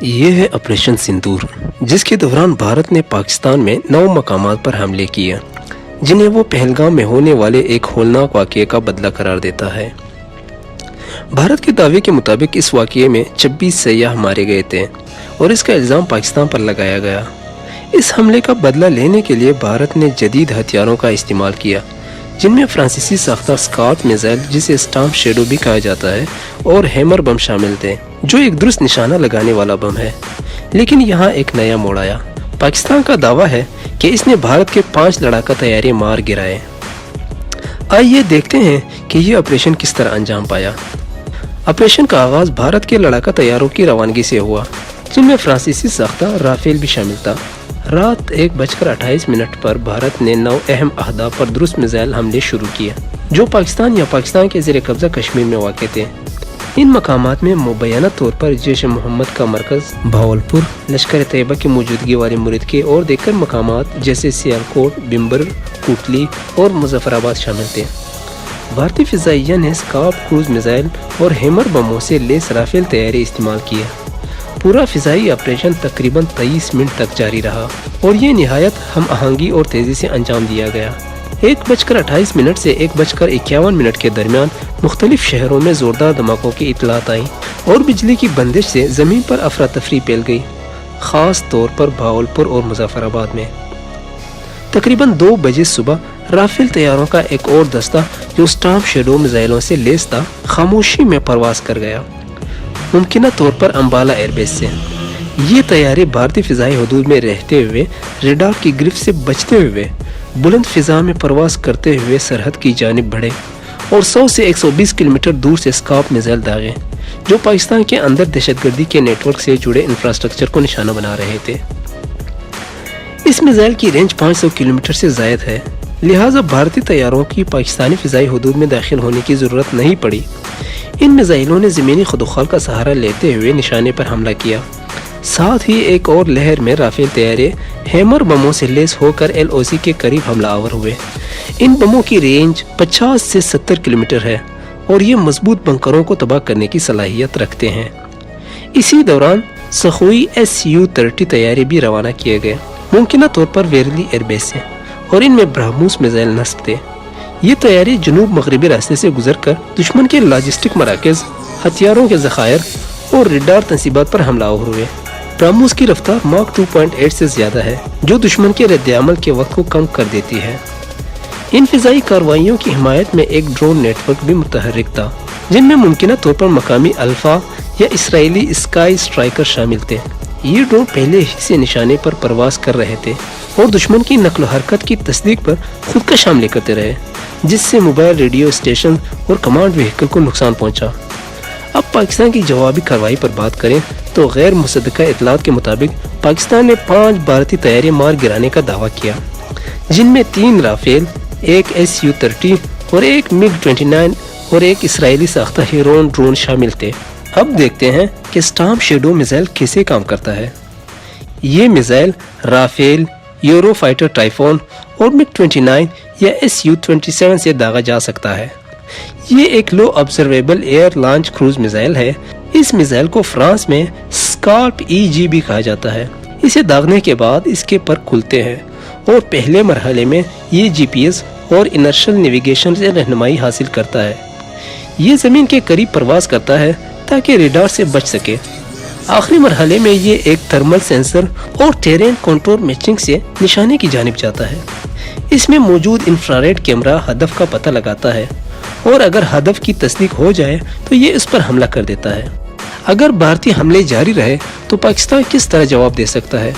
یہ ہے آپریشن سندور، جس کے دوران بھارت نے پاکستان میں 9 مقامات پر حملے کیے، جنہیں وہ پہلگام میں ہونے والے ایک ہولناک واقعے کا بدلہ قرار دیتا ہے۔ بھارت کے دعوے کے مطابق اس واقعے میں 26 سیاح مارے گئے تھے اور اس کا الزام پاکستان پر لگایا گیا۔ اس حملے کا بدلہ لینے کے لیے بھارت نے جدید ہتھیاروں کا استعمال کیا، جن میں فرانسیسی ساختہ اسکارپ میزائل، جسے اسٹارم شیڈو بھی کہا جاتا ہے، اور ہیمر بم شامل تھے، جو ایک درست نشانہ لگانے والا بم ہے۔ لیکن یہاں ایک نیا موڑ آیا۔ پاکستان کا دعویٰ ہے کہ اس نے بھارت کے 5 لڑاکا طیارے مار گرائے۔ آئیے دیکھتے ہیں کہ یہ آپریشن کس طرح انجام پایا۔ آپریشن کا آغاز بھارت کے لڑاکا طیاروں کی روانگی سے ہوا، جن میں فرانسیسی ساختہ رافیل بھی شامل تھا۔ رات 1:28 پر بھارت نے 9 اہم اہداف پر درست میزائل حملے شروع کیے، جو پاکستان یا پاکستان کے زیر قبضہ کشمیر میں واقع تھے۔ ان مقامات میں مبینہ طور پر جیش محمد کا مرکز بھاولپور، لشکر طیبہ کی موجودگی والے مردکے اور دیگر مقامات جیسے سیالکوٹ، بمبر، کوٹلی اور مظفر آباد شامل تھے۔ بھارتی فضائیہ نے اسکارپ کروز میزائل اور ہیمر بموں سے لیس رافیل طیارے استعمال کیے۔ پورا فضائی آپریشن تقریباً 23 منٹ تک جاری رہا اور یہ نہایت ہم آہنگی اور تیزی سے انجام دیا گیا۔ 1:28 سے 1:51 کے درمیان مختلف شہروں میں زوردار دھماکوں کی اطلاعات آئیں اور بجلی کی بندش سے زمین پر افراتفری پھیل گئی، خاص طور پر بھاولپور اور مظفر آباد میں۔ تقریباً 2 بجے صبح رافیل طیاروں کا ایک اور دستہ جو اسٹارم شیڈو میزائلوں سے لیس تھا، خاموشی میں پرواز کر گیا، ممکنہ طور پر امبالہ ایئر بیس سے۔ یہ طیارے بھارتی فضائی حدود میں رہتے ہوئے ریڈار کی گرفت سے بچتے ہوئے بلند فضا میں پرواز کرتے ہوئے سرحد کی جانب بڑھے اور 100 سے 120 کلومیٹر دور سے اسکارپ میزائل داغے، جو پاکستان کے اندر دہشت گردی کے نیٹ ورک سے جڑے انفراسٹرکچر کو نشانہ بنا رہے تھے۔ اس میزائل کی رینج 500 کلومیٹر سے زائد ہے، لہٰذا بھارتی طیاروں کی پاکستانی فضائی حدود میں داخل ہونے کی ضرورت نہیں پڑی۔ ان میزائلوں نے زمینی خدوخال کا سہارا لیتے ہوئے نشانے پر حملہ کیا۔ ساتھ ہی ایک اور لہر میں رافیل طیارے ہیمر بموں سے لیس ہو کر LOC کے قریب حملہ آور ہوئے۔ ان بموں کی رینج 50 سے 70 کلومیٹر ہے اور یہ مضبوط بنکروں کو تباہ کرنے کی صلاحیت رکھتے ہیں۔ اسی دوران سخوئی Su-30 طیارے بھی روانہ کیے گئے، ممکنہ طور پر ویرلی ایئر بیس سے، اور ان میں برہموس میزائل نصب تھے۔ یہ طیارے جنوب مغربی راستے سے گزر کر دشمن کے لاجسٹک مراکز، ہتھیاروں کے ذخائر اور ریڈار تنصیبات پر حملہ آور ہوئے۔ برہموس کی رفتار ماک 2.8 سے زیادہ ہے، جو دشمن کے رد عمل کے وقت کو کم کر دیتی ہے۔ ان فضائی کارروائیوں کی حمایت میں ایک ڈرون نیٹ ورک بھی متحرک تھا، جن میں ممکنہ طور پر مقامی الفا یا اسرائیلی اسکائی اسٹرائکر شامل تھے۔ یہ ڈرون پہلے ہی سے نشانے پر پرواز کر رہے تھے اور دشمن کی نقل و حرکت کی تصدیق پر خودکش حملے کرتے رہے، جس سے موبائل ریڈیو اسٹیشن اور کمانڈ وہیکل کو نقصان پہنچا۔ اب پاکستان کی جوابی کارروائی پر بات کریں تو غیر مصدقہ اطلاعات کے مطابق پاکستان نے 5 بھارتی طیارے مار گرانے کا دعویٰ کیا، جن میں 3 رافیل، ایک Su-30 اور ایک MiG-29 اور ایک اسرائیلی ساختہ ہیرون ڈرون شامل تھے۔ اب دیکھتے ہیں کہ اسٹارم شیڈو میزائل کیسے کام کرتا ہے۔ یہ میزائل رافیل، یورو فائٹر ٹائفون اور MiG-29 یا Su-27 سے داغا جا سکتا ہے۔ یہ ایک low observable air launch cruise missile ہے۔ اس میزائل کو فرانس میں اسکارپ EG بھی کہا جاتا ہے۔ اسے داغنے کے بعد اس کے پر کھلتے ہیں اور پہلے مرحلے میں یہ GPS اور انرشل نیویگیشن سے رہنمائی حاصل کرتا ہے۔ یہ زمین کے قریب پرواز کرتا ہے تاکہ ریڈار سے بچ سکے۔ آخری مرحلے میں یہ ایک تھرمل سینسر اور ٹیرین کنٹرول میچنگ سے نشانے کی جانب جاتا ہے۔ اس میں موجود انفراریڈ کیمرہ ہدف کا پتہ لگاتا ہے اور اگر ہدف کی تصدیق ہو جائے تو یہ اس پر حملہ کر دیتا ہے۔ اگر بھارتی حملے جاری رہے تو پاکستان کس طرح جواب دے سکتا ہے؟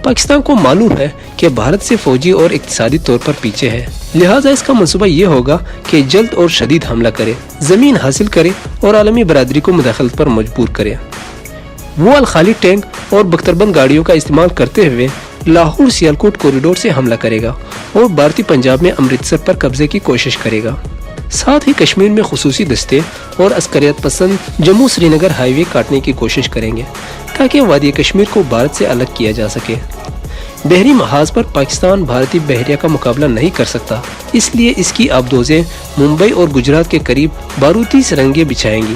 پاکستان کو معلوم ہے کہ بھارت سے فوجی اور اقتصادی طور پر پیچھے ہے، لہٰذا اس کا منصوبہ یہ ہوگا کہ جلد اور شدید حملہ کرے، زمین حاصل کرے اور عالمی برادری کو مداخلت پر مجبور کرے۔ وہ الخالی ٹینک اور بختربند گاڑیوں کا استعمال کرتے ہوئے لاہور سیالکوٹ کوریڈور سے حملہ کرے گا اور بھارتی پنجاب میں امرتسر پر قبضے کی کوشش کرے گا۔ ساتھ ہی کشمیر میں خصوصی دستے اور عسکریت پسند جموں سری نگر ہائی وے کاٹنے کی کوشش کریں گے تاکہ وادی کشمیر کو بھارت سے الگ کیا جا سکے۔ بحری محاذ پر پاکستان بھارتی بحریہ کا مقابلہ نہیں کر سکتا، اس لیے اس کی آبدوزیں ممبئی اور گجرات کے قریب بارودی سرنگیں بچھائیں گی۔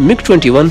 MiG-21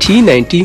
T-90